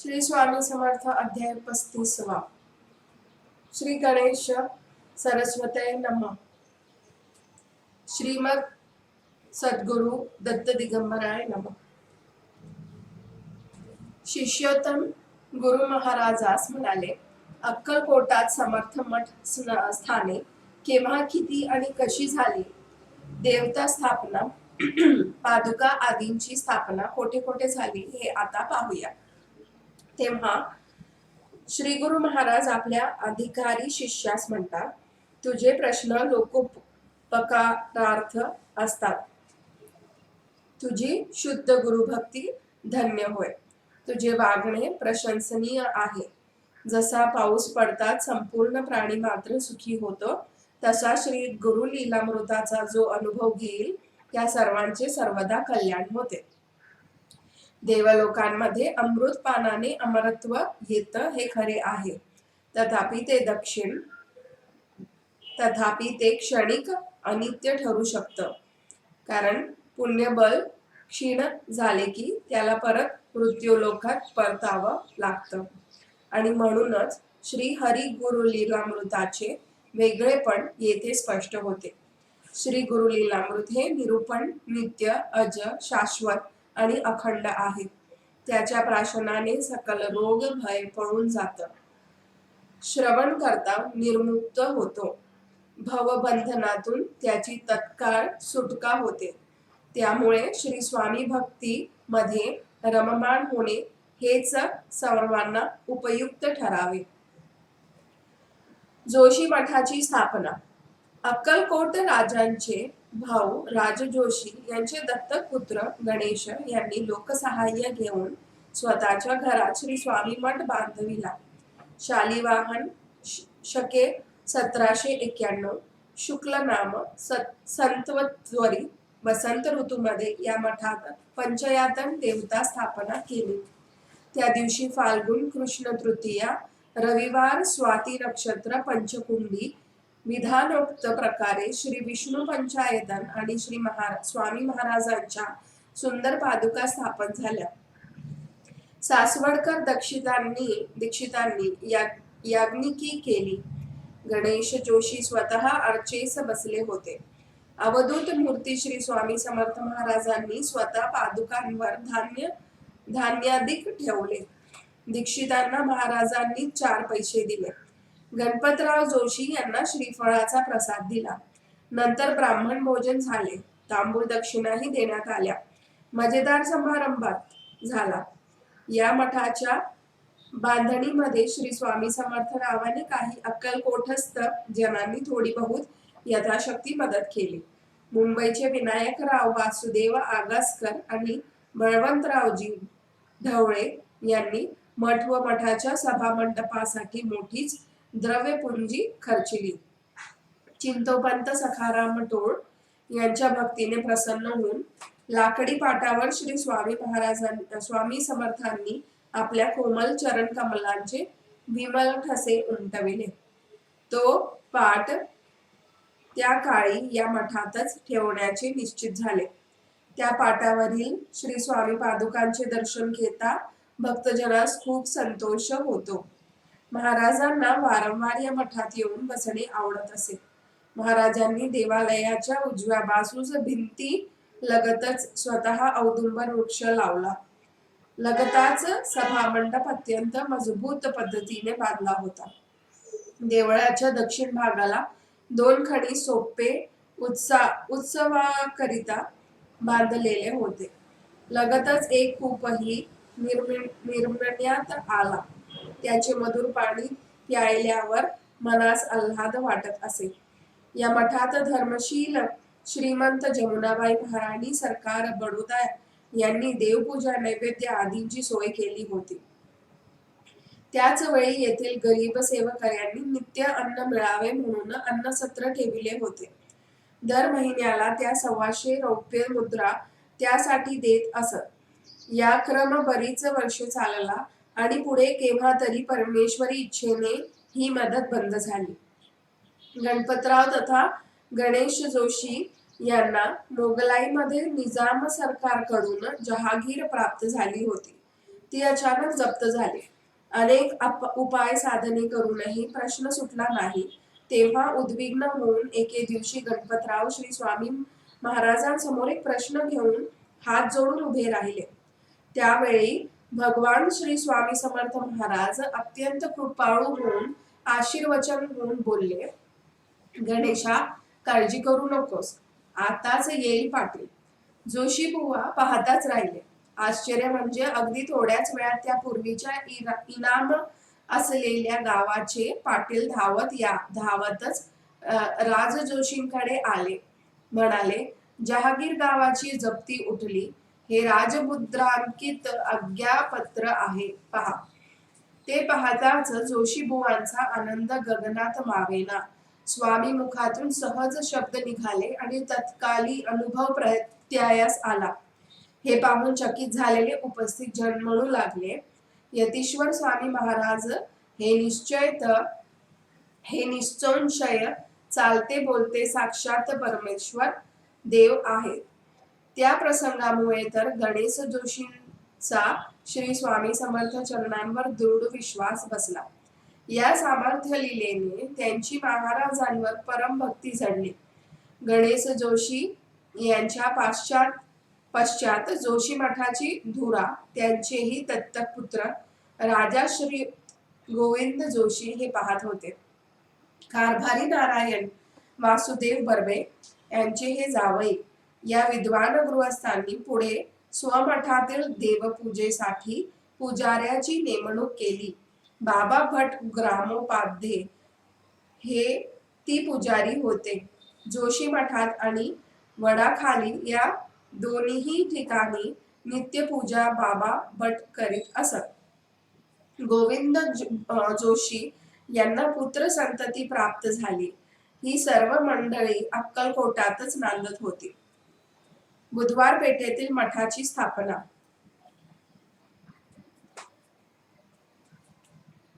श्री स्वामी समर्थ अध्याय 35वा. श्री गणेश सरस्वते नमः. श्रीमद सद्गुरु दत्त दिगंबराय नमः. शिष्योत्तम गुरु महाराजास म्हणाले, अक्कलकोटात समर्थ मठ स्थाने केव्हा, किती आणि कशी झाली? देवता स्थापना, पादुका आदींची स्थापना कोठे कोठे झाली हे आता पाहूया. तेव्हा श्री गुरु महाराज आपल्या अधिकारी शिष्यास म्हणतात, तुझे प्रश्न लोकोपकारार्थ असतात. तुझी शुद्ध गुरुभक्ती धन्य होय. तुझे वागणे प्रशंसनीय आहे. जसा पाऊस पडतात संपूर्ण प्राणी मात्र सुखी होतो, तसा श्री गुरु लीलामृताचा जो अनुभव घेईल त्या सर्वांचे सर्वदा कल्याण होते. देवलोकांमध्ये अमृत पानाने अमरत्व येतं हे खरे आहे. तथापि ते क्षणिक अनित्य ठरू शकतं. कारण पुण्यबल क्षीण झाले की त्याला परत मृत्यूलोकात परतावं लागतं. आणि म्हणूनच श्री हरी गुरु लीलामृताचे वेगळेपण येथे स्पष्ट होते. श्री गुरु लीलामृत हे निरूपण नित्य, अज, शाश्वत आणि अखंड आहे. त्याच्या प्राशनाने सकल रोग भय पळून जातं. श्रवण करता निर्मुक्त होतो. भवबंधनातून त्याची तत्काळ सुटका होते. त्यामुळे श्री स्वामी भक्ती मध्ये रममाण होणे हेच सर्वांना उपयुक्त ठरावे. जोशी मठाची स्थापना. अक्कलकोट राजांचे भाऊ राजजोशी यांचे दत्तक पुत्र गणेश यांनी लोकसहाय्य घेऊन स्वतःच्या घरात श्री स्वामी मठ बांधविला. शालिवाहन शके 1791 शुक्ल नाम संतवद्वरी वसंत ऋतूमध्ये या मठात पंचयातन देवता स्थापना केली. त्या दिवशी फाल्गुन कृष्ण तृतीया, रविवार, स्वाती नक्षत्र, पंचकुंडी विधानोक्त प्रकारे श्री विष्णू पंचायतन आणि श्री स्वामी महाराजांच्या सुंदर पादुका स्थापन झाल्या. सासवडकर दीक्षितांनी याज्ञिकी केली. गणेश जोशी स्वतः अर्चेस बसले होते. अवधूत मूर्ती श्री स्वामी समर्थ महाराजांनी स्वतः पादुकांवर धान्यादिक ठेवले. दीक्षितांना महाराजांनी 4 पैसे दिले. गणपतराव जोशी यांना श्रीफळाचा प्रसाद दिला. नंतर ब्राह्मण भोजन झाले. तांबूळ दक्षिणाही देण्यात आल्या. मजेदार समारंभात झाला. या मठाच्या बांधणीमध्ये श्री स्वामी समर्थ रावाने काही अक्कलकोटस्थ जनांनी थोडी बहुत यथाशक्ती मदत केली. मुंबईचे विनायकराव वासुदेव आगासकर आणि बळवंतरावजी ढवळे यांनी मठ व मठाच्या सभामंडपासाठी मोठीच द्रव्यपुंजी खर्चिली. चिंतोपंत सखाराम टोळ यांच्या भक्तीने प्रसन्न होऊन लाकडी पाटावर श्री स्वामी समर्थांनी आपल्या कोमल चरण कमलांचे विमल ठसे उमटविले. तो पाट त्या काळी या मठातच ठेवण्याचे निश्चित झाले. त्या पाटावरील श्री स्वामी पादुकांचे दर्शन घेता भक्तजनास खूप संतोष होतो. महाराजांना वारंवार या मठात येऊन बसणे आवडत असे. महाराजांनी देवालयाच्या उजव्या बाजूस भिंती लगतच स्वतः औदुंबर वृक्ष लावला. लगताच सभामंडप अत्यंत मजबूत पद्धतीने बांधला होता. देवळाच्या दक्षिण भागाला 2 खडी सोपे उत्सवाकरिता बांधलेले होते. लगतच एक कूपही निर्मिण्यात आला. त्याचे मधुर पाणी प्यायल्यावर मनास आल्हाद वाटत असे. या मठात धर्मशील श्रीमंत जमुनाबाई महाराणी सरकार बडोदा यांनी देवपूजा, नैवेद्य आदींची सोय केली होती. त्याच वेळी येथील गरीब सेवकऱ्यांनी नित्य अन्न मिळावे म्हणून अन्नसत्र ठेविले होते. दर महिन्याला त्या 125 रौप्य मुद्रा त्यासाठी देत असत. या क्रम बरीच वर्षे चालला आणि पुढे केव्हा तरी परमेश्वरी इच्छेने ही मदत बंद झाली. गणपतराव तथा गणेश जोशी यांना मोगलाईमध्ये निजाम सरकारकडून जहागीर प्राप्त झाली होती. ती अचानक जप्त झाली. अनेक उपाय साधने करूनही प्रश्न सुटला नाही. तेव्हा उद्विग्न होऊन एके दिवशी गणपतराव श्री स्वामी महाराजांसमोर एक प्रश्न घेऊन हात जोडून उभे राहिले. त्यावेळी भगवान श्री स्वामी समर्थ महाराज अत्यंत कृपाळू होऊन आशीर्वचन होऊन बोलले, गणेशा, काळजी करू नकोस, आताच येईल पाटील. जोशी बुवा पाहताच राहिले. आश्चर्य म्हणजे अगदी थोड्याच वेळात त्या पूर्वीच्या इनाम असलेल्या गावाचे पाटील धावतच राज जोशींकडे आले. म्हणाले, जहागीर गावाची जप्ती उठली. हे राजमुद्रांकित आज्ञापत्र आहे, पहा. ते पाहताच जोशीबुवांचा आनंद गगनात मावेना. स्वामी मुखातून सहज शब्द निघाले आणि तत्काली अनुभव प्रत्यायास आला. हे पाहून चकित झालेले उपस्थित जन म्हणू लागले, यतीश्वर स्वामी महाराज हे निश्चय चालते बोलते साक्षात परमेश्वर देव आहेत. त्या प्रसंगामुळे तर गणेश जोशींचा श्री स्वामी समर्थ चरणांवर दृढ विश्वास बसला. या सामर्थ्य लीलेने त्यांची महाराजांवर परम भक्ती जडली. गणेश जोशी यांच्या पश्चात जोशी मठाची धुरा त्यांचेही दत्तक पुत्र राजा श्री गोविंद जोशी हे पाहत होते. कारभारी नारायण वासुदेव बर्वे यांचे हे जावई. या विद्वान गृहस्थांनी पुढे स्वमठातील देवपूजेसाठी पुजाऱ्याची नेमणूक केली. बाबा भट ग्रामोपाध्ये हे ती पुजारी होते. जोशी मठात आणि वडाखाली या दोन्ही ठिकाणी नित्यपूजा बाबा भट करीत असत. गोविंद जोशी यांना पुत्र संतती प्राप्त झाली. ही सर्व मंडळी अक्कलकोटातच नांदत होती. बुधवार पेठेतील मठाची स्थापना.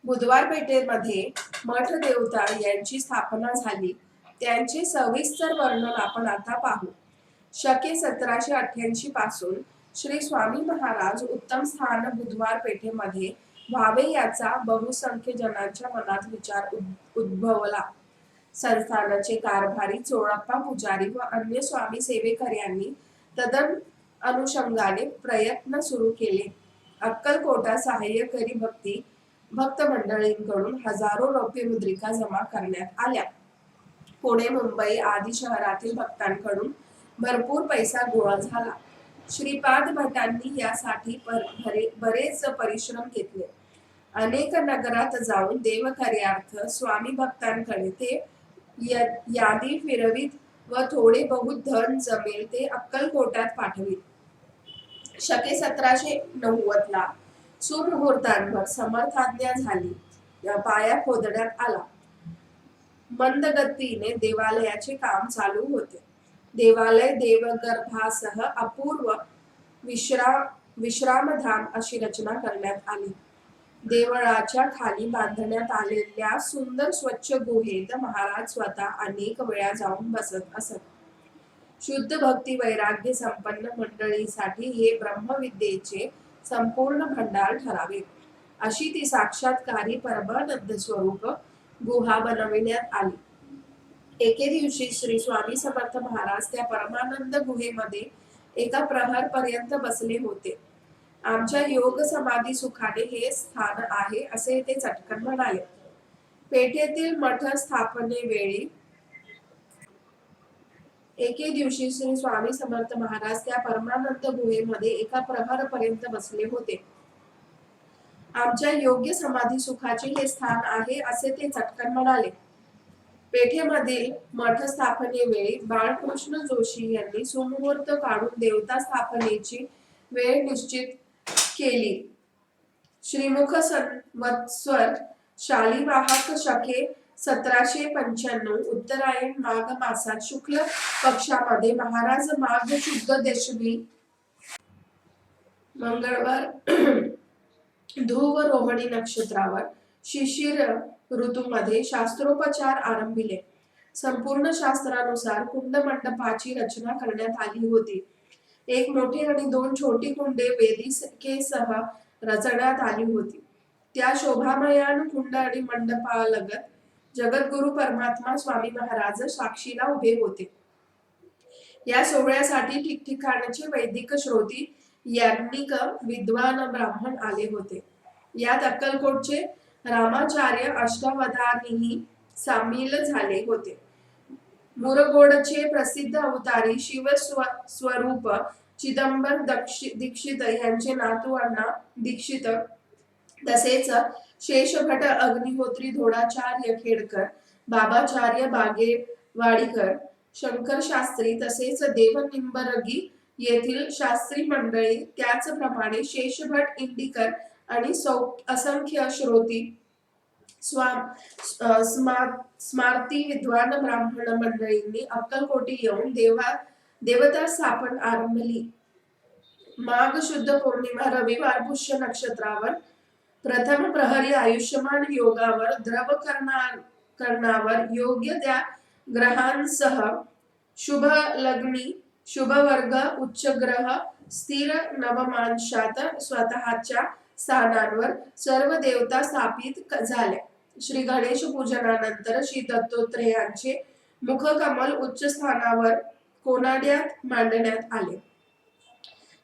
बुधवार पेठेमध्ये मठ देवता यांची स्थापना झाली. त्यांचे सविस्तर वर्णन आपण आता पाहू. शके 1788 पासून श्री स्वामी महाराज उत्तम स्थान बुधवार पेठेमध्ये व्हावे याचा बहुसंख्य जनांच्या मनात विचार उद्भवला. संस्थानाचे कारभारी चोळप्पा पुजारी व अन्य स्वामी सेवेकऱ्यांनी तदन अनुषंगाने प्रयत्न सुरू केले. अक्कलकोटा सहाय्यकरी भक्त मंडळींकडून हजारो रौप्य मुद्रिका जमा करण्यात आल्या. पुणे, मुंबई आदी शहरातील भक्तांकडून भरपूर पैसा गोळा झाला. श्रीपाद भटांनी यासाठी बरेच परिश्रम घेतले. अनेक नगरात जाऊन देवकार्यार्थ स्वामी भक्तांकडे ते यादी फिरवीत व थोडे बहुत धन जमेल ते अक्कलकोटात पाठवित. शके 1790 ला सुमुहूर्तांवर समर्थाज्ञा झाली. पाया खोदण्यात आला. मंद गतीने देवालयाचे काम चालू होते. देवालय देवगर्भासह अपूर्व विश्रामधाम अशी रचना करण्यात आली. देवळाच्या खाली बांधण्यात आलेल्या सुंदर स्वच्छ गुहेत महाराज स्वतः अनेक वेळा जाऊन बसत असत. शुद्ध भक्ती वैराग्य संपन्न मंडळीसाठी हे ब्रह्मविद्येचे संपूर्ण भंडार ठरावे अशी ती साक्षात्कारी परमानंद स्वरूप गुहा बनविण्यात आली. एके दिवशी श्री स्वामी समर्थ महाराज त्या परमानंद गुहेमध्ये एका प्रहर पर्यंत बसले होते. आमच्या योग समाधी सुखाने हे स्थान आहे असे ते चटकन म्हणाले. पेठेतील मठ स्थापनेवेळी एके दिवशी श्री स्वामी समर्थ महाराज त्या परमानंद गुहेमध्ये एका प्रहर पर्यंत बसले होते. आमच्या योग्य समाधी सुखाचे हे स्थान आहे असे ते चटकन म्हणाले. पेठेमधील मठ स्थापनेवेळी बाळकृष्ण जोशी यांनी सुमुहूर्त काढून देवता स्थापनेची वेळ निश्चित केली. श्रीमुख संवत्सर शालिवाहक शके 1795 उत्तरायण माघ मासात शुक्ल पक्षामध्ये महाराज माघ शुद्ध दशमी मंगळवार ध्रुव रोहिणी नक्षत्रावर शिशिर ऋतूमध्ये शास्त्रोपचार आरंभिले. संपूर्ण शास्त्रानुसार कुंड मंडपाची रचना करण्यात आली होती. एक मोठी आणि दोन छोटी कुंडे वेदिकेसह रचण्यात आली होती. त्या शोभामयान कुंड आणि मंडपालगत जगद्गुरु परमात्मा स्वामी महाराज साक्षीला उभे होते. या सोहळ्यासाठी ठिकठिकाणचे वैदिक श्रोती, याज्ञिक, विद्वान, ब्राह्मण आले होते. यात अक्कलकोटचे रामाचार्य अष्टावधानीही सामील झाले होते. मुरगोडचे प्रसिद्ध अवतारी शिव स्वरूप चिदंबर दीक्षित यांचे नातू अण्णा दीक्षित, तसेच शेषभट अग्निहोत्री धोडाचार्य खेडकर, बाबाचार्य बागेवाडीकर, शंकर शास्त्री तसेच देवनिंबरगी येथील शास्त्री मंडळी, त्याचप्रमाणे शेषभट इंडीकर आणि असंख्य श्रोती, स्मार्ती विद्वान ब्राह्मण मंडळींनी अक्कलकोटी येऊन देवता स्थापन आरंभली. माघ शुद्ध पौर्णिमा रविवार पुष्य नक्षत्रावर प्रथम प्रहरी आयुष्यमान योगावर द्रव कर्णावर योग्य त्या ग्रहांसह शुभ लग्नी शुभ वर्ग उच्च ग्रह स्थिर नवमांशात स्वतःच्या स्थानांवर सर्व देवता स्थापित झाल्या. श्री गणेश पूजनानंतर श्री दत्तात्रेयांचे मुखकमल उच्च स्थानावर कोनाड्यात मांडण्यात आले.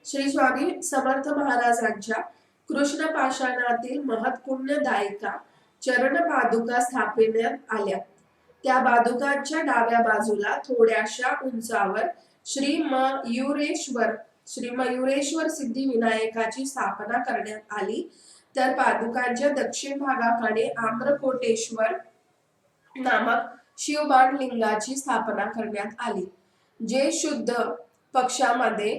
श्री स्वामी समर्थ महाराजांच्या कृष्ण पाषाणातील महत्पुण्यदायिका चरण पादुका स्थापण्यात आल्या. त्या पादुकांच्या डाव्या बाजूला थोड्याशा उंचावर श्री मयुरेश्वर सिद्धिविनायकाची स्थापना करण्यात आली. तर पादुकांच्या दक्षिण भागाकडे आम्रकोटेश्वर नामक शिवबाण लिंगाची स्थापना करण्यात आली, जे शुद्ध पक्षामध्ये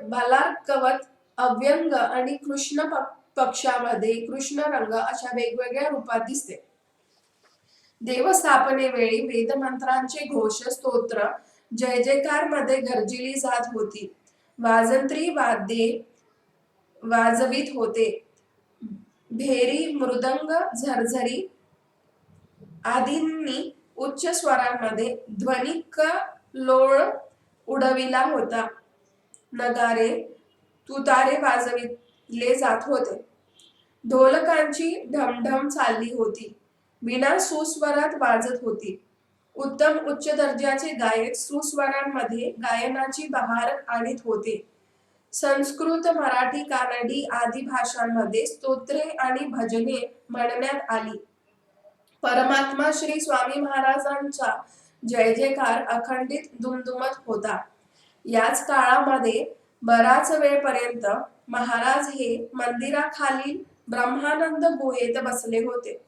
बालार्कवत, अव्यंग आणि कृष्ण पक्षामध्ये कृष्ण रंग अशा वेगवेगळ्या रूपात दिसते. देवस्थापनेवेळी वेदमंत्रांचे घोष, स्तोत्र, जय जयकार मध्ये गर्जिली जात होती. वाजंत्री वाद्ये वाजवित होते. भेरी, मृदंग, झरझरी आदींनी उच्च स्वरांमध्ये ध्वनिकल्लोळ उडविला होता. नगारे, तुतारे वाजविले जात होते. ढोलकांची ढमढम चालली होती. वीणा सुस्वरात वाजत होती. उत्तम उच्च दर्जाचे गायक सुस्वरांमध्ये गायनाची बहार आणीत होते. संस्कृत, मराठी, कानडी आदी भाषांमध्ये स्तोत्रे आणि भजने म्हणण्यात आली. परमात्मा श्री स्वामी महाराजांचा जय जयकार अखंडित दुमदुमत होता. याच काळामध्ये बराच वेळपर्यंत महाराज हे मंदिराखालील ब्रह्मानंद गुहेत बसले होते.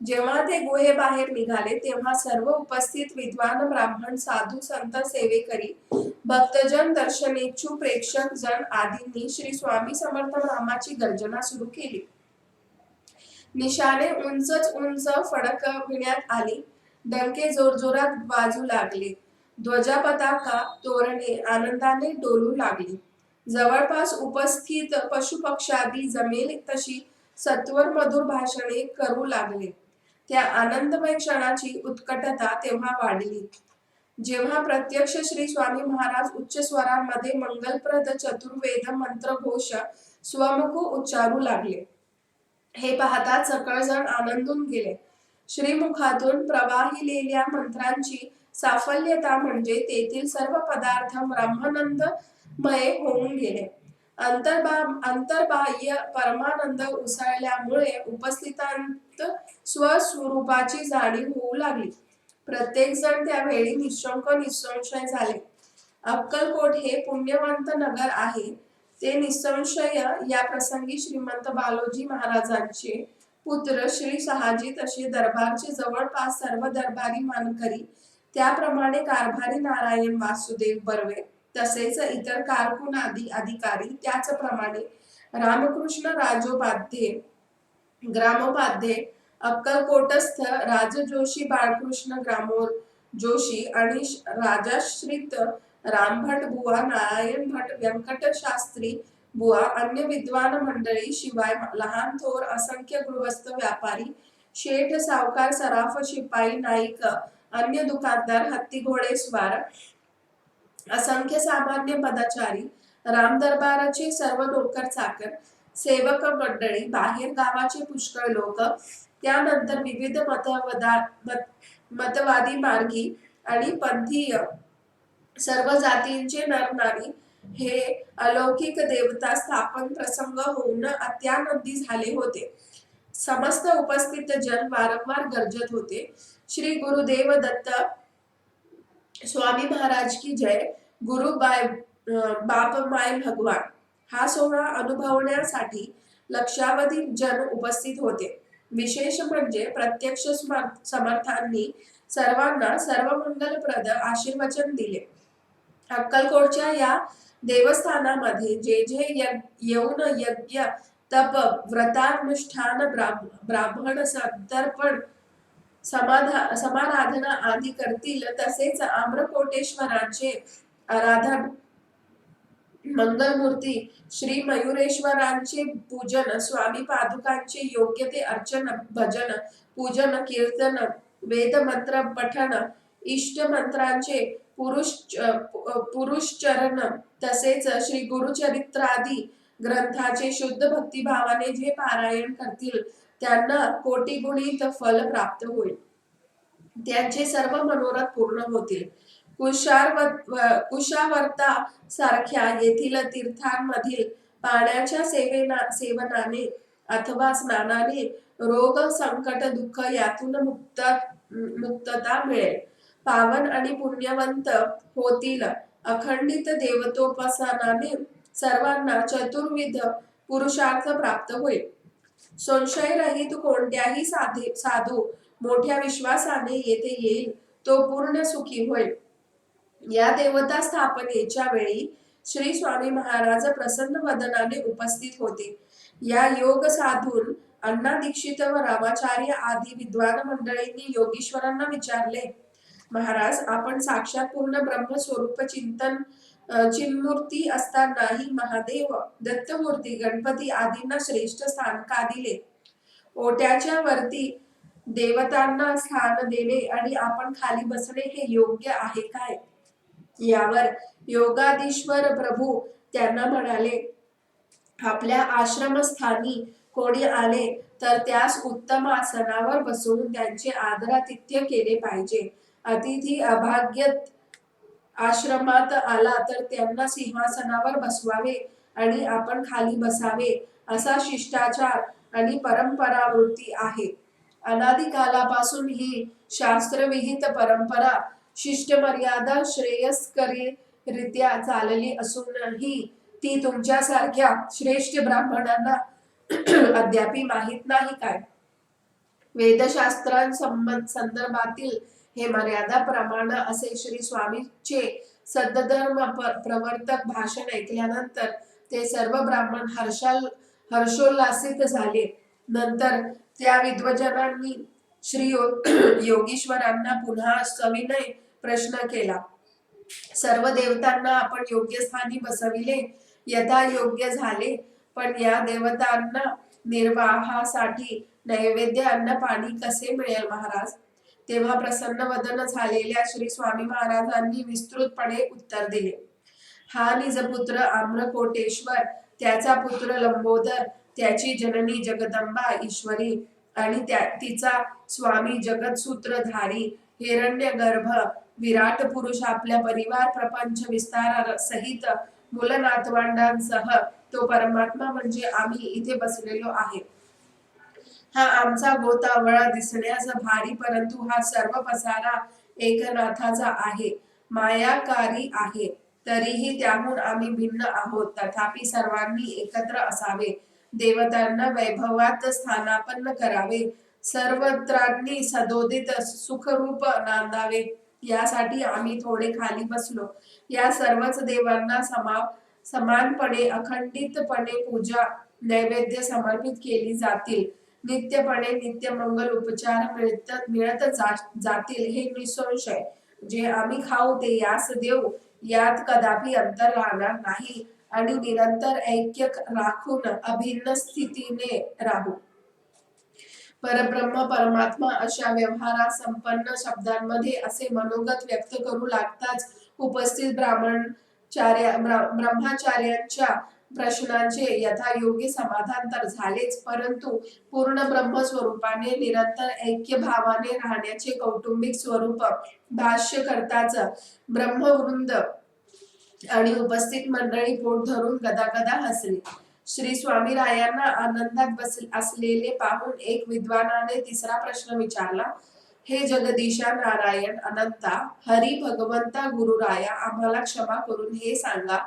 जेव्हा ते गुहेबाहेर निघाले तेव्हा सर्व उपस्थित विद्वान, ब्राह्मण, साधू, संत, सेवेकरी, भक्तजन, दर्शनेच्छुक प्रेक्षक जन आदींनी श्री स्वामी समर्थ नामाची गर्जना सुरू केली. निशाणे उंचच उंच फडकविण्यात आली. डंके जोरजोरात वाजू लागले. ध्वजा, पताका, तोरणे आनंदाने डोलू लागली. जवळपास उपस्थित पशुपक्षादी जमेल तशी सत्वर मधुर भाषणे करू लागले. त्या आनंदमय क्षणाची उत्कटता तेव्हा वाढली जेव्हा प्रत्यक्ष श्री स्वामी महाराज उच्च स्वरांमध्ये मंगलप्रद चतुर्वेद मंत्रघोष स्वमुख उच्चारू लागले. हे पाहता सकळजण आनंदून गेले. श्रीमुखातून प्रवाहिलेल्या मंत्रांची साफल्यता म्हणजे तेथील सर्व पदार्थ ब्रह्मानंदमय होऊन गेले. अंतर्बाह्य परमानंद उसळल्यामुळे उपस्थितांत स्वस्वरूपाची जाणीव होऊ लागली. प्रत्येक जण त्यावेळी निशंक निसंशय झाले. अक्कलकोट हे पुण्यवंत नगर आहे. ते निसंशय या प्रसंगी श्रीमंत बालोजी महाराजांचे पुत्र श्री शहाजी तसे दरबारचे जवळपास सर्व दरबारी मानकरी, त्याप्रमाणे कारभारी नारायण वासुदेव बर्वे तसेच इतर कारकून आदी अधिकारी, त्याचप्रमाणे रामकृष्ण राजोपाध्ये, ग्रामोपाध्ये, अक्कलकोटस्थ राजजोशी बाळकृष्ण ग्रामोर जोशी आणि राजाश्रित रामभट बुवा, नारायण भट, व्यंकट शास्त्री बुवा, अन्य विद्वान मंडळी, शिवाय लहान थोर असंख्य गृहस्थ, व्यापारी, शेठ, सावकार, सराफ, शिपाई, नाईक, अन्य दुकानदार, हत्ती घोडे स्वार, असंख्य सामान्य पदाचारी, राम दरबाराचे सर्व नोकर चाकर, सेवक मंडळी, बाहेर गावाचे पुष्कळ लोक, त्यानंतर विविध मतवादी मार्गी आणि पंथीय सर्व जातींचे नरनारी हे अलौकिक देवता स्थापन प्रसंग होऊन अत्यानंदी झाले होते. समस्त उपस्थित जन वारंवार गर्जत होते, श्री गुरुदेव दत्त स्वामी महाराज की जय, गुरु बाप माय भगवान. हा सोहळा अनुभवण्यासाठी लक्षावधी जन उपस्थित होते. विशेष म्हणजे प्रत्यक्ष समर्थांनी सर्वांना सर्वमंगलप्रद आशीर्वचन दिले. अक्कलकोटच्या या देवस्थानामध्ये जे येऊन यज्ञ, तप, व्रतानुष्ठान, ब्राह्मण संतर्पण, समाराधना आदी करतील, तसेच आम्रकोटेश्वराचे आराधन, मंगलमूर्ती श्री मयुरेश्वरांचे पूजन, स्वामी पादुकांचे योग्य ते अर्चन, भजन, पूजन, कीर्तन, वेद मंत्र पठण, इष्ट मंत्रांचे पुरुषचरण, तसेच श्री गुरुचरित्रादी ग्रंथाचे शुद्ध भक्तिभावाने जे पारायण करतील त्यांना कोटीगुणित फल प्राप्त होईल. त्यांचे सर्व मनोरथ पूर्ण होतील. कुशावर्ता सारख्या येथील तीर्थांमधील पाण्याच्या सेवनाने अथवा स्नानाने रोग, संकट, दुःख यातून मुक्तता मिळेल. पावन आणि पुण्यवंत होतील. अखंडित देवतोपासनाने सर्वांना चतुर्विध पुरुषार्थ प्राप्त होईल. संशयरहित कोणत्याही साधू मोठ्या विश्वासाने येथे येईल तो पूर्ण सुखी होईल. या देवता स्थापनेच्या वेळी श्री स्वामी महाराज प्रसन्न वदनाने उपस्थित होते. या योग साधून अण्णा दीक्षित व रामाचार्य आदी विद्वान मंडळींनी योगीश्वरांना विचारले, महाराज, आपण साक्षात पूर्ण ब्रह्मस्वरूप चिन्मूर्ती असतानाही महादेव, दत्तमूर्ती, गणपती आदींना श्रेष्ठ स्थान का दिले? ओट्याच्या वरती देवतांना स्थान देणे आणि आपण खाली बसणे हे योग्य आहे काय? यावर योगाधीश्वर प्रभू त्यांना म्हणाले, आपल्या आश्रमस्थानी कोणी आले तर त्यास उत्तम आसनावर बसवून त्यांचे आदरातिथ्य केले पाहिजे. अतिथी अभाग्यत आश्रमात आला तर त्यांना सिंहासनावर बसवावे आणि आपण खाली बसावे, असा शिष्टाचार आणि परंपरावृत्ती आहे. अनादी कालापासून ही शास्त्रविहित परंपरा शिष्टमर्यादा श्रेयस्करीरित्या चालली असूनही ती तुमच्यासारख्या श्रेष्ठ ब्राह्मणांना अद्यापि माहित नाही काय? संदर्भातील हे मर्यादा प्रमाण असे श्री स्वामीचे सद्धर्म प्रवर्तक भाषण ऐकल्यानंतर ते सर्व ब्राह्मण हर्षोल्लासित झाले. नंतर त्या विद्वजनांनी श्री योगीश्वरांना पुन्हा सविनय प्रश्न केला. सर्व देवतांना आपण योग्य स्थानी बसविले, यथा योग्य झाले, पण या देवतांना निर्वाहासाठी नैवेद्य, अन्न, पाणी कसे मिळेल महाराज? तेव्हा प्रसन्न वदन झालेल्या श्री स्वामी महाराजांनी विस्तृतपणे उत्तर दिले. हा निजपुत्र आम्रकोटेश्वर, त्याचा पुत्र लंबोदर, त्याची जननी जगदंबा ईश्वरी आणि तिचा स्वामी जगतसूत्रधारी हिरण्यगर्भ विराट पुरुष आपल्या परिवार प्रपंच विस्तार सहित मुल नातवंडांसह तो परमात्मा म्हणजे आम्ही इथे बसलेलो आहे. हा आमचा गोतावळा दिसण्यास भारी, परंतु हा सर्व पसारा एकनाथाचा आहे, मायाकारी आहे. तरीही त्याहून आम्ही भिन्न आहोत. तथापि सर्वांनी एकत्र असावे, देवतांना वैभवात स्थानापन्न करावे, सर्वत्रांनी सदोदित सुखरूप नांदावे, यासाठी आम्ही थोडे खाली बसलो. या सर्वच देवांना समानपणे अखंडितपणे पूजा नैवेद्य समर्पित केली जातील. नित्यपणे नित्य मंगल उपचार मिळत जातील हे निसंशय. जे आम्ही खाऊ ते यास देऊ, यात कदापि अंतर राहणार नाही आणि निरंतर ऐक्य राखून अभिन्न स्थितीने राहू. परब्रह्म परमात्मा अशा व्यवहारा संपन्न शब्दांमध्ये असे मनोगत व्यक्त करू लागताच उपस्थित ब्राह्मण ब्रह्मचार्यांच्या प्रश्नांचे यथायोग्य समाधान तर झालेच, परंतु पूर्ण ब्रह्मस्वरूपाने निरंतर ऐक्य भावाने राहण्याचे कौटुंबिक स्वरूप भाष्यकर्ताच ब्रह्मवृंद आणि उपस्थित मंडळी पोट धरून गदागदा हसली. श्री स्वामीरायांना आनंदात असलेले पाहून एक विद्वानाने तिसरा प्रश्न विचारला. हे जगदीशा नारायण अनंता हरी भगवंता गुरुराया, आम्हाला क्षमा करून हे सांगा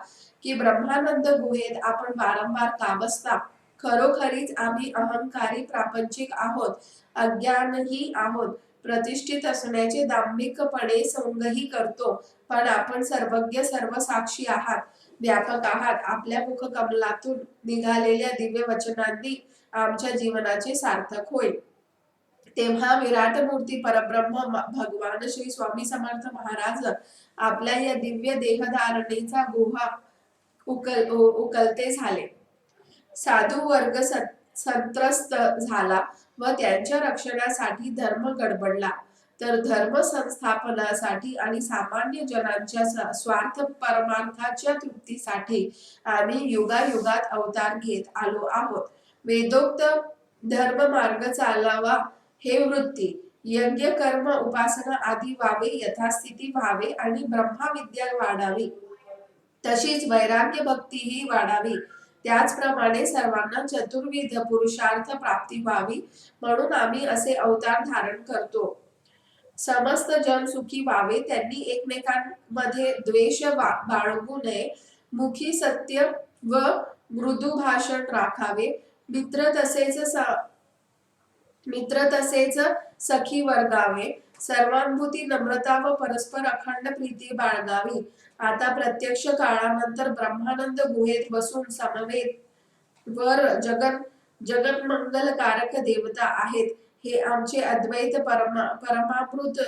की ब्रह्मानंद गुहेत आपण वारंवार का बसता? खरोखरीच आम्ही अहंकारी प्रापंचिक आहोत, अज्ञानही आहोत, प्रतिष्ठित असण्याचे दांभिकपणे संगही करतो, पण आपण सर्वज्ञ सर्वसाक्षी आहात, व्यापक आहात. आपल्या मुखकमलातून निघालेल्या दिव्य वचनांनी आमच्या जीवनाचे सार्थक होईल. तेव्हा विराट मूर्ती परब्रह्म भगवान श्री स्वामी समर्थ महाराज आपल्या या दिव्य देहधारणेचा गुहा उकलते झाले. साधू वर्ग संत्रस्त झाला व त्यांच्या रक्षणासाठी धर्म गडबडला, तर धर्म संस्थापनासाठी आणि सामान्य जनांच्या स्वार्थ परमार्थाच्या तृप्तीसाठी आम्ही युगायुगात अवतार घेत आलो आहोत. वेदोक्त धर्म मार्ग चालावा हे वृत्ती, यज्ञ कर्म उपासना आदी व्हावे, यथास्थिती व्हावे आणि ब्रह्मविद्या वाढावी, तशीच वैराग्य भक्तीही वाढावी. त्याचप्रमाणे सर्वांना चतुर्विध पुरुषार्थ प्राप्ती व्हावी, म्हणून आम्ही असे अवतार धारण करतो. समस्त जन सुखी व्हावे, त्यांनी एकमेकांमध्ये द्वेष बाळगू नये, मुखी सत्य व मृदू भाषण राखावे, मित्र तसेच सखी वर्गावे, सर्वानुभूती नम्रता व परस्पर अखंड प्रीती बाळगावी. आता प्रत्यक्ष काळानंतर ब्रह्मानंद गुहेत बसून समवेत वर जगन्मंगलकारक देवता आहेत. हे आमचे अद्वैत परमामृत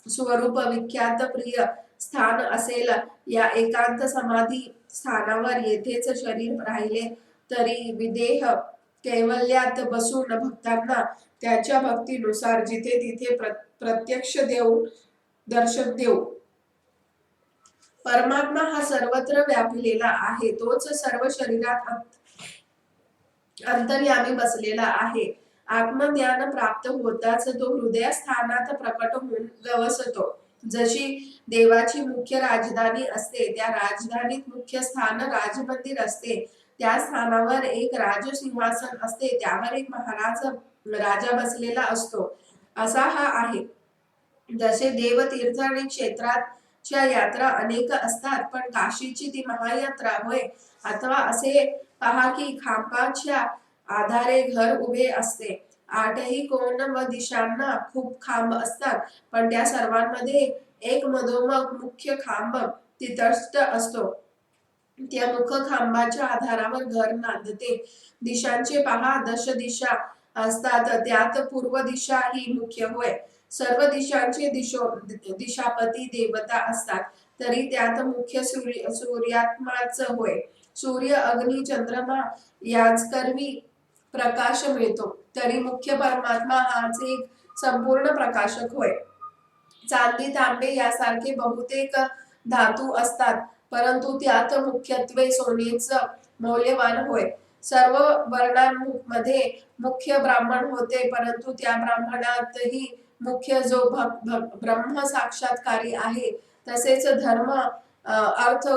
स्वरूप विख्यात प्रिय स्थान असेल. या एकांत समाधी स्थानावर येथेच शरीर राहिले तरी विदेह कैवल्यात बसून भक्तांना त्याच्या भक्तीनुसार जिथे तिथे प्रत्यक्ष दर्शन देऊ. परमात्मा हा सर्वत्र व्यापलेला आहे, तोच सर्व शरीरात अंतर्यामी बसलेला आहे. आत्मज्ञान प्राप्त होताच तो हृदयस्थानात प्रकट होऊन गवसतो. जशी देवाची मुख्य राजधानी असते, त्या राजधानीत मुख्य स्थान राजमंदिर असते, त्या स्थानावर एक राजसिंहासन असते, त्यावर एक राजा बसलेला असतो, असा हा आहे. जसे देवतीर्थ आणि क्षेत्राच्या यात्रा अनेक असतात, पण काशीची ती महायात्रा होय. अथवा असे पहा की खांबाच्या आधारे घर उभे असते. आठही कोण व दिशांना खूप खांब असतात, पण त्या सर्वांमध्ये एक मधोमध मुख्य खांब तितस्त असतो. त्या मुख खांबाच्या आधारावर घर नांदते. दिशांचे पहा, दश दिशा असतात, त्यात पूर्व दिशा ही मुख्य होय. सर्व दिशांचे दिशापती देवता असतात, तरी त्यात मुख्य सूर्यात्माच होय. सूर्य, अग्नी, चंद्रमा याचकरवी प्रकाश मिळतो, तरी मुख्य परमात्मा हाच एक संपूर्ण प्रकाशक होय. चांदी, तांबे यासारखे बहुतेक धातू असतात, परंतु त्यात मुख्यत्वे सोनेच मौल्यवान होय. सर्व वर्णांमध्ये मुख्य ब्राह्मण होते, परंतु त्या ब्राह्मणातही मुख्य जो ब्रह्म साक्षात्कारी आहे, तसेच धर्म अर्थ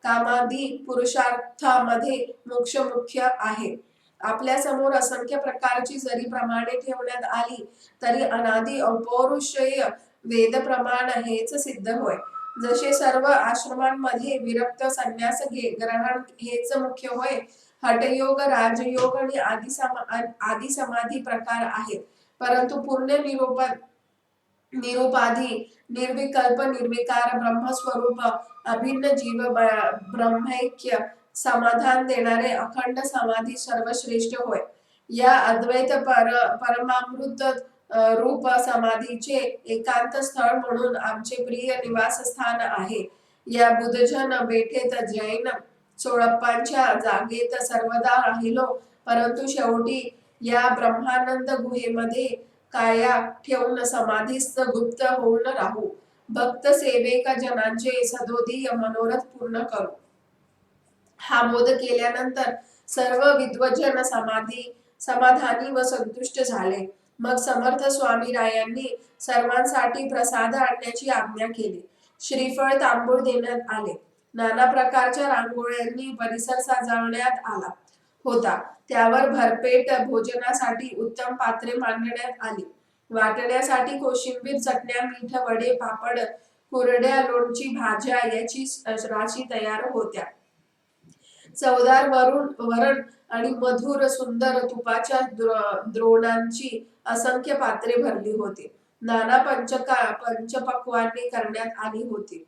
कामादी पुरुषार्थामध्ये मोक्ष मुख्य आहे. आपल्या समोर असंख्य प्रकारची जरी प्रमाणे ठेवण्यात आली तरी अनादि अपौरुषेय वेद प्रमाण हेच सिद्ध होय. जसे सर्व आश्रमांमध्ये विरक्त संन्यास ग्रहण हेच मुख्य होय. हठयोग, राजयोग आणि आदि समाधी प्रकार आहेत, परंतु पूर्ण निरुपाधी निर्विकल्प निर्विकार ब्रह्मस्वरूप अभिन्न जीव ब्रह्मैक्य समाधान देणारे अखंड समाधी सर्वश्रेष्ठ होय. या अद्वैत परमामृत रूप समाधीचे एकांत स्थळ म्हणून आमचे प्रिय निवासस्थान आहे. या बुद्धजन बेठेत जैन चोळप्पांच्या जागेत सर्वदा राहिलो, परंतु शेवटी या ब्रह्मानंद गुहेमध्ये काया ठेवून समाधीस्थ गुप्त होऊन राहू. भक्त सेवेक जनांचे सदोदिय मनोरथ पूर्ण करू. हा बोध केल्यानंतर सर्व विद्वजन समाधानी व संतुष्ट झाले. मग समर्थ स्वामी रायांनी सर्वांसाठी प्रसाद आणण्याची आज्ञा केली. श्रीफळ तांबूळ देण्यात आले. नाना प्रकारच्या रांगोळ्यांनी परिसर सजवण्यात आला होता. त्यावर भरपेट भोजनासाठी उत्तम पात्रे मांडण्यात आली. वाटण्यासाठी कोशिंबीर, चटण्या, मीठ, वडे, पापड, कुरड्या, लोणची, भाज्या याची राशी तयार होत्या. चवदार वरण आणि मधुर सुंदर तुपाच्या द्रोणांची असंख्य पात्रे भरली होती. नाना पंचपक्वान्ने करण्यात आली होती.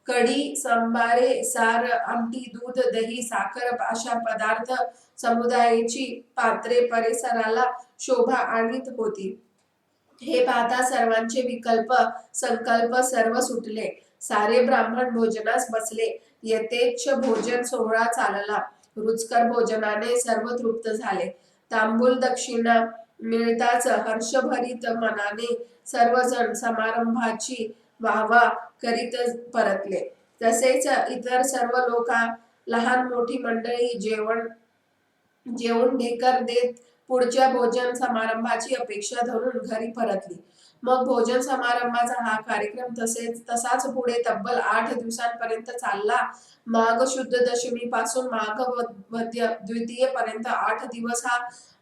कढी, सांबारे, सार, आमटी, दूध, दही, साखर अशा पदार्थ समुदायाची पात्रे परिसराला शोभा आणीत होती. हे पाहता सर्वांचे विकल्प संकल्प सर्व सुटले. सारे ब्राह्मण भोजनास बसले. यथेच्छ भोजन सोहळा चालला. रुचकर भोजनाने सर्व तृप्त झाले. तांबूल दक्षिणा मिळताच हर्षभरित मनाने सर्वजण समारंभाची वाहवा करीत परतले. तसेच इतर सर्व लोक, लहान मोठी मंडळी जेवण ढेकर देत पुढच्या भोजन समारंभाची अपेक्षा धरून घरी परतली. मग भोजन समारंभाचा हा कार्यक्रम तसाच पुढे तब्बल 8 दिवसांपर्यंत चालला. माघ शुद्ध दशमी पासून माघ वद्य द्वितीय पर्यंत 8 दिवस हा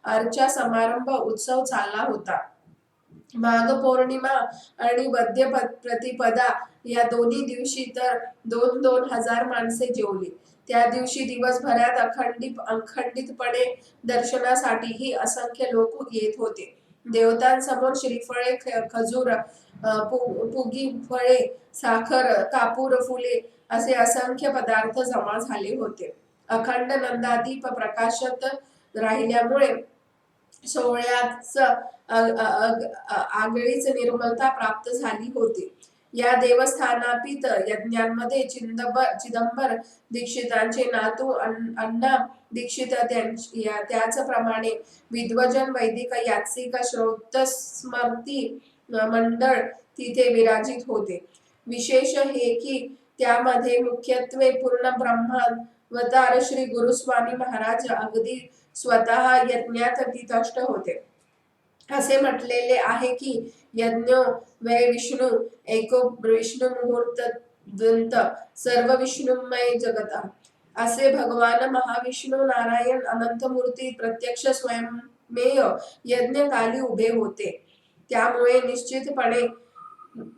अर्चा समारंभ उत्सव चालला होता. माघ पौर्णिमा आणि वद्य प्रतिपदा या दोन्ही दिवशी तर 2-2 हजार माणसे जेवली. त्या दिवशी दिवसभरात अखंडितपणे दर्शनासाठीही असंख्य लोक येत होते. देवतांसमोर श्रीफळे, खजूर, पुगी फळे, साखर, कापूर, फुले असे असंख्य पदार्थ जमा झाले होते. अखंड नंदादीप प्रकाशत राहिल्यामुळे सोहळ्याच आगळीच निर्मलता प्राप्त झाली होती. या देवस्थानापित यज्ञांमध्ये चिदंबर दीक्षितांचे नातू अण्णा दीक्षित त्याचप्रमाणे विद्वजन, वैदिक, यात्सिक, श्रौतस्मृती मंडळ तिथे विराजित होते. विशेष हे की त्यामध्ये मुख्यत्वे पूर्ण ब्रह्मावतार श्री गुरुस्वामी महाराज अगदी स्वतः यज्ञात तटस्थ होते. असे म्हटलेले आहे की यज्ञो वै विष्णू एको विष्णू मुहूर्त दंत सर्व विष्णुमय जगत. असे भगवान महाविष्णू नारायण अनंतमूर्ती प्रत्यक्ष स्वयंमेव यज्ञकाली उभे होते. त्यामुळे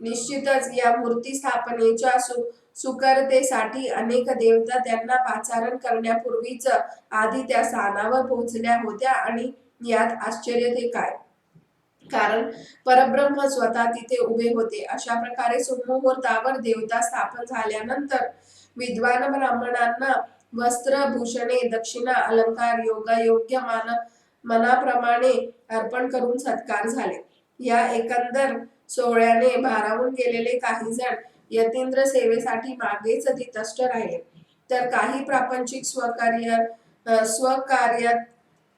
निश्चितच या मूर्ती स्थापनेच्या सुकरतेसाठी अनेक देवता त्यांना पाचारण करण्यापूर्वीच आधी त्या स्थानावर पोहोचल्या होत्या. आणि यात आश्चर्य ते काय, कारण परब्रह्म स्वतः तिथे उभे होते. अशा प्रकारे सुमुहूर्तावर देवता स्थापन झाल्यानंतर विद्वान ब्राह्मणांना वस्त्र, भूषणे, दक्षिणा, अलंकार योग्य मनाप्रमाणे अर्पण करून सत्कार झाले. या एकंदर सोहळ्याने भारावून गेलेले काही जण यतींद्र सेवेसाठी मागेच तितष्ट राहिले, तर काही प्रापंचिक स्वकार्यात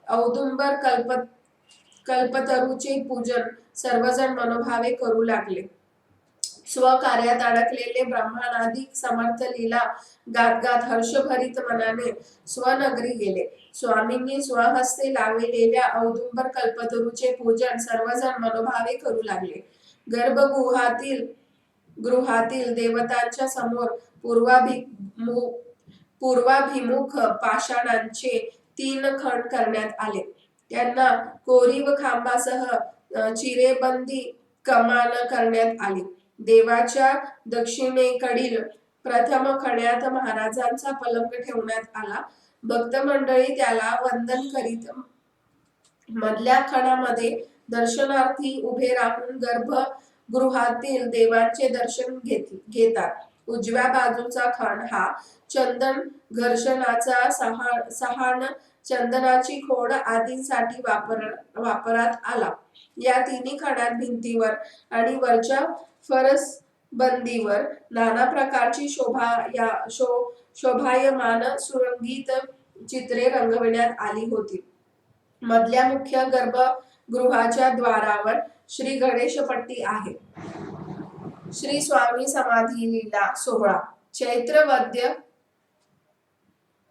औदुंबर कल्पतरूचे पूजन सर्वजण मनोभावे करू लागले. स्वकार्यात अडकलेले ब्राह्मणादी समर्थ लीला गात हर्षभरित मनाने स्वनगरी गेले. स्वामींनी स्वहस्ते लावलेल्या औदुंबर कल्पतरूचे पूजन सर्वजण मनोभावे करू लागले. गृहातील देवतांच्या समोर पूर्वाभिमुख पाषाणांचे 3 खण करण्यात आले. त्यांना कोरीव खांबासह चिरेबंदी कमान करण्यात आली. देवाच्या दक्षिणेकडील प्रथम खण्यात महाराजांचा पलंग ठेवण्यात आला. भक्त मंडळी त्याला वंदन करीत मधल्या खणामध्ये दर्शनार्थी उभे राहून गर्भगृहातील देवांचे दर्शन घेतात. उजव्या बाजूचा खण हा चंदन घर्षणाचा, सहाण, चंदनाची खोड आदींसाठी वापरात आला. या 3 खणात भिंतीवर आणि वरच्या फरसबंदीवर नाना प्रकारची शोभायमान सुरंगीत चित्रे रंगविण्यात आली होती. मधल्या मुख्य गर्भगृहाच्या द्वारावर श्री गणेश पट्टी आहे. श्री स्वामी समाधी लीला सोहळा चैत्र वद्य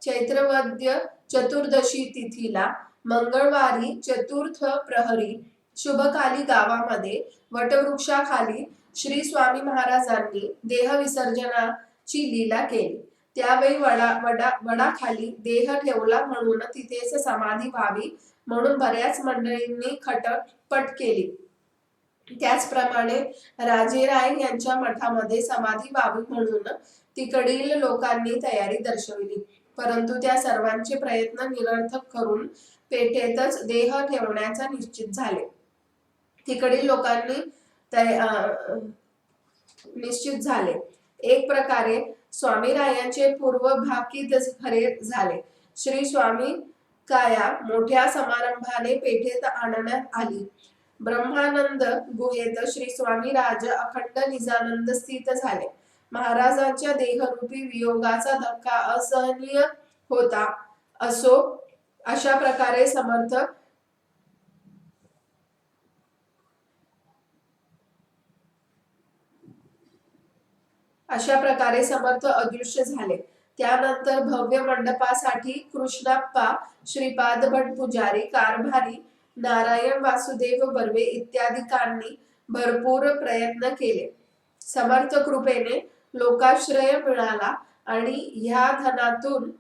चैत्रवद्य चतुर्दशी तिथीला मंगळवारी चतुर्थ प्रहरी शुभकाली गावामध्ये वटवृक्षाखाली श्री स्वामी महाराजांनी देहविसर्जनाची लीला केली. त्यावेळी वडाखाली देह ठेवला म्हणून तिथेच समाधी व्हावी म्हणून बऱ्याच मंडळींनी खटपट केली. त्याचप्रमाणे राजेराय यांच्या मठामध्ये समाधी व्हावी म्हणून तिकडील लोकांनी तयारी दर्शविली. परंतु त्या सर्वांचे प्रयत्न निरर्थक करून पेठेतच देह ठेवण्याचा निश्चित झाले. तिकडील लोकांनी निश्चित झाले. एक प्रकारे स्वामीरायांचे पूर्वभाकीतच खरे झाले. श्री स्वामी काया मोठ्या समारंभाने पेठेत आणण्यात आली. ब्रह्मानंद गुहेत श्री स्वामीराज अखंड निजानंद स्थित झाले. महाराजांच्या देहरूपी वियोगाचा धक्का असहनीय होता. अशा प्रकारे समर्थ अदृश्य झाले. त्यानंतर भव्य मंडपासाठी कृष्णप्पा, श्रीपाद भट पुजारी, कारभारी, नारायण वासुदेव बर्वे इत्यादिकांनी भरपूर प्रयत्न केले. समर्थ कृपेने लोकाश्रय मिळाला आणि ह्या धनातून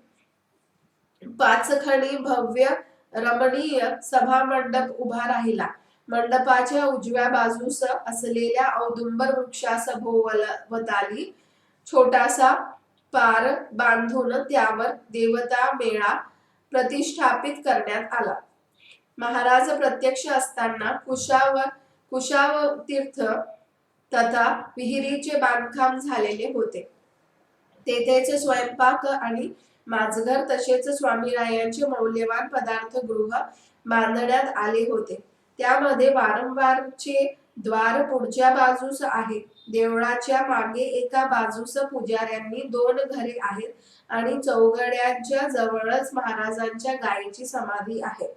5 खणी भव्य रमणीय सभा मंडप उभा राहिला. मंडपाच्या उजव्या बाजूस असलेल्या औदुंबर वृक्षासभोवताली छोटासा पार बांधून त्यावर देवता मेळा प्रतिष्ठापित करण्यात आला. महाराज प्रत्यक्ष असताना कुशाव तीर्थ तथा विहिरीचे बांधकाम झालेले होते. तेथेच स्वयंपाक आणि माझघर तसेच स्वामीरायांचे मौल्यवान पदार्थगृह बांधण्यात आले होते. त्यामध्ये वारंवारचे द्वार पुढच्या बाजूस आहे. देवळाच्या मागे एका बाजूस पुजाऱ्यांनी 2 घरे आहेत आणि चौघड्याच्या जवळच महाराजांच्या गायीची समाधी आहे.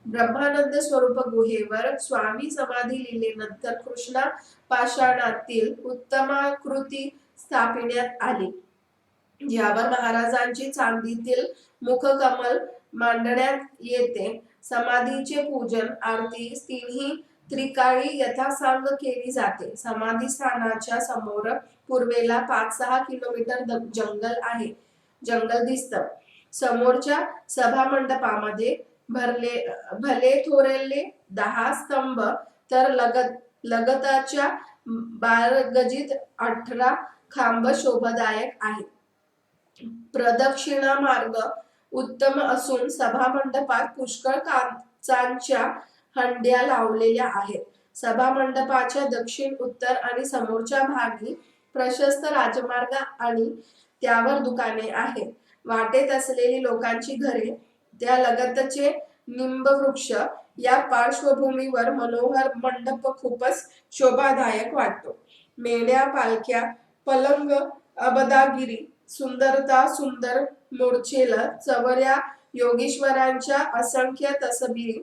ब्रह्मानंद स्वरूप गुहेवर स्वामी समाधी लिहिल्यानंतर कृष्णा पाषाणातील उत्तमाकृती स्थापिण्यात आली, ज्यावर महाराजांची चांदीतील मुखकमल मांडण्यात येते. समाधीचे पूजन आरती तिन्ही त्रिकाळी यथासांग केली जाते. समाधी स्थानाच्या समोर पूर्वेला 5-6 किलोमीटर जंगल दिसतं. समोरच्या सभामंडपामध्ये भले थोरले 10 स्तंभ तर लगतच्या 12 गजित 18 खांब शोभादायक आहे. प्रदक्षिणा मार्ग उत्तम असून सभामंडपात पुष्कळ काचांच्या हंड्या लावलेल्या आहेत. सभामंडपाच्या दक्षिण, उत्तर आणि समोरच्या भागी प्रशस्त राजमार्ग आणि त्यावर दुकाने आहेत. वाटेत असलेली लोकांची घरे, त्या लगतचे निंबवृक्ष या पार्श्वभूमीवर मनोहर मंडप खूपच शोभादायक वाटतो. मेंढ्या, पालख्या, पलंग, अबदागिरी, सुंदर मोरचेल, चवऱ्या, योगीश्वरांच्या असंख्य तसबिरी,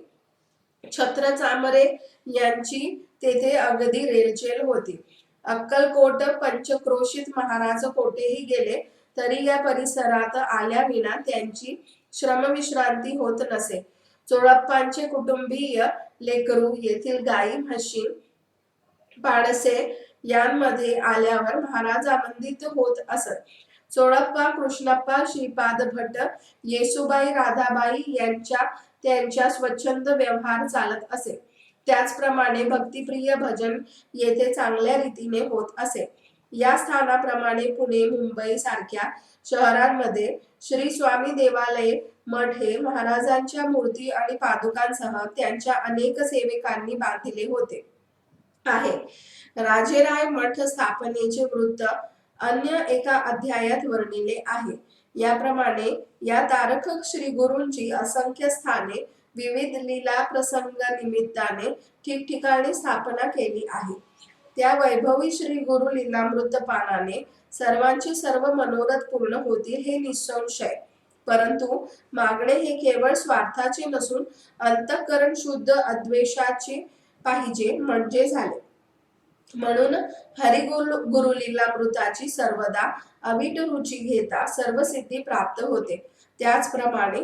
छत्र चामरे यांची तेथे अगदी रेलचेल होती. अक्कलकोट पंचक्रोशीत महाराज कोठेही गेले तरी या परिसरात आल्याविना त्यांची श्रमविश्रांती होत नसे. चोळप्पांचे कुटुंबीय लेकरू येथील गाई, म्हशी, पाडसे यांमध्ये आल्यावर महाराज आनंदित होत असत. चोळप्पा, कृष्णप्पा, श्रीपाद भट, येसुबाई, राधाबाई त्यांच्या स्वच्छंद व्यवहार चालत असे. त्याचप्रमाणे भक्तिप्रिय भजन येथे चांगल्या रीतीने होत असे. या स्थानाप्रमाणे पुणे, मुंबई सारख्या शहरांमध्ये श्री स्वामी देवालय, मठ हे महाराजांच्या मूर्ती आणि पादुकांसह त्यांच्या अनेक सेवकांनी बांधले होते आहे. राजेराय मठ स्थापनेचे वृत्त अन्य एका अध्यायात वर्णिले आहे. याप्रमाणे या तारक श्री गुरूंची असंख्य स्थाने विविध लीला प्रसंगानिमित्ताने ठिकठिकाणी स्थापना केली आहे. त्या वैभवी श्री गुरु लीलामृत पानाने सर्वांचे सर्व मनोरथ पूर्ण होतील हे निसंशय. परंतु मागणे हे केवळ स्वार्थाचे नसून अंतःकरण शुद्ध अद्वेषाचे पाहिजे म्हणजे झाले. म्हणून गुरुलीलामृताची सर्वदा अवीट रुची घेता सर्व सिद्धी प्राप्त होते. त्याचप्रमाणे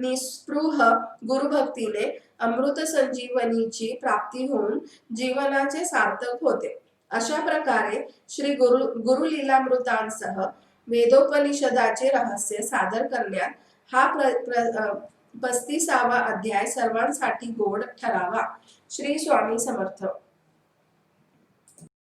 निस्पृह गुरुभक्तीने अमृत संजीवनीची प्राप्ती होऊन जीवनाचे सार्थक होते. अशा प्रकारे श्री गुरुलीलामृतांसह वेदोपनिषदाचे रहस्य सादर करण्यात हा 35वा अध्याय सर्वांसाठी गोड ठरावा. श्री स्वामी समर्थ.